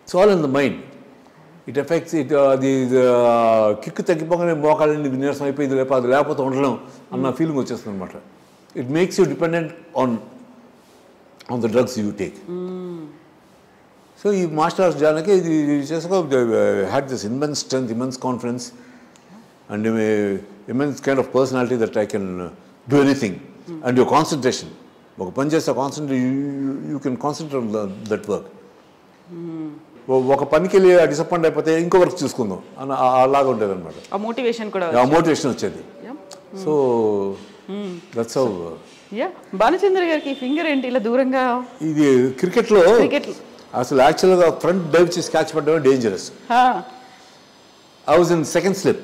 It's all in the mind. It effects it అది kick తగ్గిపోగానే మోకాళ్ళని నీరసం అయిపోయింది, అది లేకపోతే ఉండలేం అన్న ఫీలింగ్ వచ్చేస్తుంది అనమాట. It makes you dependent on the drugs you take. So ఈ మార్షల్ ఆర్ట్స్ జాయిన్కి ఇది చేసుకో had this immense strength, immense confidence and immense kind of personality that I can do anything. And your concentration, ఒక పని చేస్తే concentrate you can concentrate on that work. ఒక పనికి వెళ్ళి disappoint అయిపోతే ఇంకో వర్క్ చూసుకుందాం అని అలాగా ఉండేది అనమాట. మోటివేషన్ వచ్చేది. So that's how. భానుచంద్ర గారికి ఫింగర్ ఏంటి ఇలా దూరంగా? ఇది క్రికెట్లో అసలు యాక్చువల్గా ఫ్రంట్ డైవ్ చేసి క్యాచ్ పడ్డం dangerous. I was in second slip.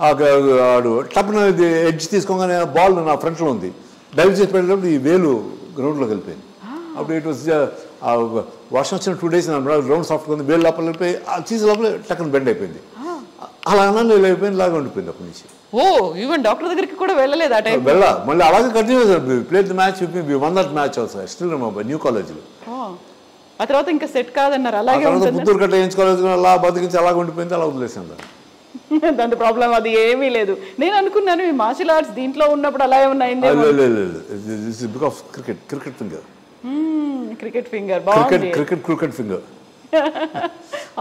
ఆడు టప్న ఎడ్జ్ తీసుకోగానే బాల్ నా ఫ్రంట్లో ఉంది. డైవ్ చేసి పెట్టేటప్పుడు ఈ వేలు గ్రౌండ్లోకి వెళ్ళిపోయింది. అప్పుడు ఇట్ వాజ్ వర్షం వచ్చిన 2 days గ్రౌండ్ సాఫ్ట్గా ఉంది, వేలు లోపల వెళ్ళిపోయి ఆ చీజ్ లోపల టక్కన బెండ్ అయిపోయింది. అలా అన్నాను అయిపోయింది, లాగా ఉండిపోయింది అప్పటి నుంచి. ఈవెన్ డాక్టర్ దగ్గరికి కూడా వెళ్ళలేదు ఆ టైం? మళ్ళీ అలాగే continue played the match, V one that match also. Still remember new కాలేజ్లో. ఆ తర్వాత ఇంకా సెట్ కాదన్నారు, అలాగే పుత్తూరు కట్ట వేయించుకోలేదు, అలా బతికించి అలాగ ఉండిపోయింది, అలా వదిలేసాను. దాంతో ప్రాబ్లం అది ఏమీ లేదు. నేను అనుకున్నాను ఈ మార్షల్ ఆర్ట్స్ దీంట్లో ఉన్నప్పుడు అలా ఏమన్నా అయింది. Because cricket finger. Cricket finger బాగుంది. Cricket finger.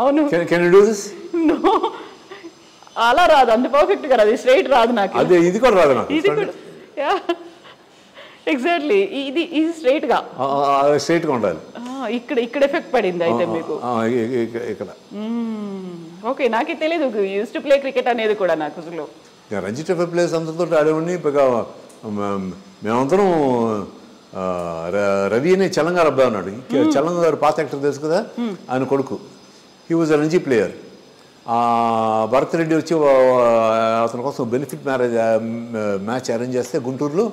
అవును. Can you do this? No, అలా రాదు, అంత పర్ఫెక్ట్ గా రాదు, స్ట్రైట్ రాదు నాకు. అదే ఇది కూడా రాదు నాకు. ఇది కూడా ఎగ్జాక్ట్లీ ఇది స్ట్రైట్ గా ఉండాలి. ఇక్కడ ఎఫెక్ట్ పడింది అయితే మీకు ఇక్కడ. ఓకే, నాకే తెలియదు యూస్ టు ప్లే క్రికెట్ అనేది కూడా. నాకు అసలు రంజీ ట్రోఫీ ప్లేయర్స్ అందరితో ఆడేవాడిని. మేమందరం రవి అనే చలంగారు అబ్బాయి ఉన్నాడు. చలంగారు పాత యాక్టర్ తెలుసు కదా, ఆయన కొడుకు. He was a Ranji player. Bharat Reddy వచ్చి అతని కోసం బెనిఫిట్ మ్యాచ్ అరేంజ్ చేస్తే గుంటూరులో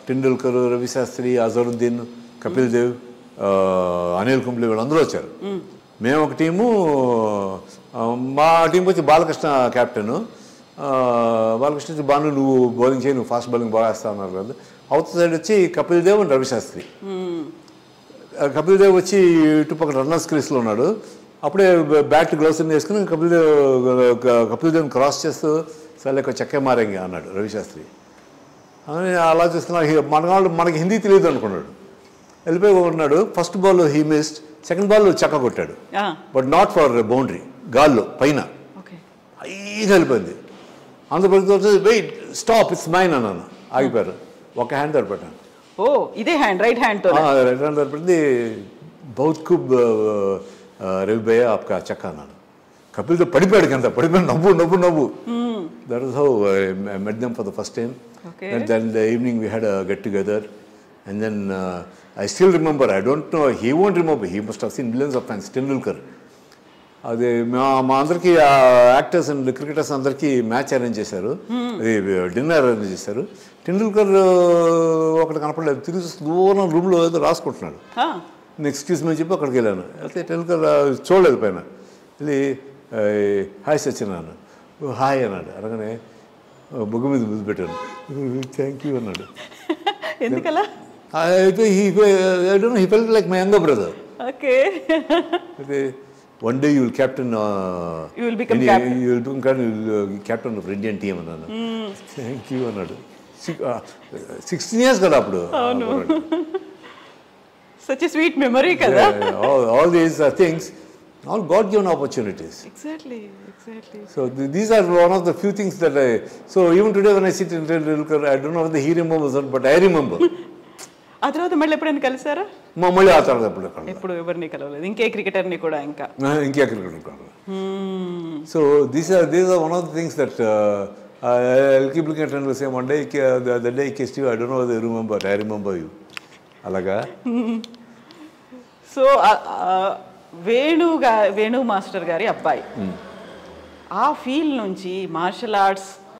టెండూల్కర్, రవిశాస్త్రి, అజరుద్దీన్, కపిల్ దేవ్, అనిల్ కుంబ్లే వీళ్ళందరూ వచ్చారు. మేము ఒక టీము, మా టీంకి వచ్చి బాలకృష్ణ కెప్టెన్. బాలకృష్ణ వచ్చి బాను నువ్వు బౌలింగ్ చేయి, నువ్వు ఫాస్ట్ బౌలింగ్ బాగా వేస్తా అన్నారు కదా. అవుట్ సైడ్ వచ్చి కపిల్ దేవ్ అండ్ రవిశాస్త్రి. కపిల్ దేవ్ వచ్చి ఇటుపక్కల రన్నర్స్ క్రీస్లో ఉన్నాడు. అప్పుడే బ్యాట్ గ్లౌస్ వేసుకుని కపిల్ దేవ్ని క్రాస్ చేస్తూ సరే చెక్కే మారంగి అన్నాడు రవిశాస్త్రి. అని అలా చూసుకున్నా మనకి హిందీ తెలియదు అనుకున్నాడు. వెళ్ళిపోయి ఉన్నాడు. First ball he missed, second ball చెక్క కొట్టాడు, బట్ నాట్ ఫర్ బౌండరీ, గాల్లో పైన హైగా వెళ్ళిపోయింది. అందులో వెయిట్ స్టాప్ ఇట్స్ మైన్ అన్నాను. ఆగిపోయారు. ఒక హ్యాండ్ తడిపెట్టాను. ఇదే హ్యాండ్, రైట్ హ్యాండ్ తడిపెట్టింది. బౌత్ కుబ్ రవి భయ్య ఆప్కా చెక్క అన్నాను. కపిల్తో పడిపోయాడు కింద, పడిపోయాడు. నవ్వు. That was how I met them for the first time. Then the evening we had a get together. And then I still remember, I don't know, he won't remember, he must have seen millions of fans, Tendulkar. అదే మా అందరికీ actors and cricketers అందరికీ match arrange చేశారు, అది dinner arrange చేశారు. టెండూల్కర్ ఒకటి కనపడలేదు, తిరిగి దూరం రూమ్లో ఏదో రాసుకుంటున్నాడు. ఎక్స్క్యూజ్ మీ చెప్పి అక్కడికి వెళ్ళాను. అయితే టెండూల్కర్ చూడలేదు పైన. వెళ్ళి హాయ్ సచిన్ అన్నాను. హాయ్ అన్నాడు. అనగానే బొగ్గు మీద ముద్దు పెట్టాను. థ్యాంక్ యూ అన్నాడు. ఎందుకలా? I don't know, he felt like my younger brother. Okay. One day you will captain. You will become captain. You will become captain of Indian team. Thank you anadu. 16 years kada appudu. Oh no. Such a sweet memory kada. All these things, all God-given opportunities. Exactly. So these are one of the few things that so even today when I sit in Tendulkar, I don't know whether he remembers or, but I remember. ఆ తర్వాత మళ్ళీ ఎప్పుడైనా కలిసారా? మళ్ళీ ఆ తర్వాత ఎప్పుడు ఎవరిని కలవలేదు. ఇంకే క్రికెటర్ని కూడా ఇంకే cricketer. So these are one of the things that I'll keep looking at and say one day the day I kissed you, I don't know whether you remember, I remember you. అలాగా. So Venu master గారి అబ్బాయి, ఆ field నుంచి martial arts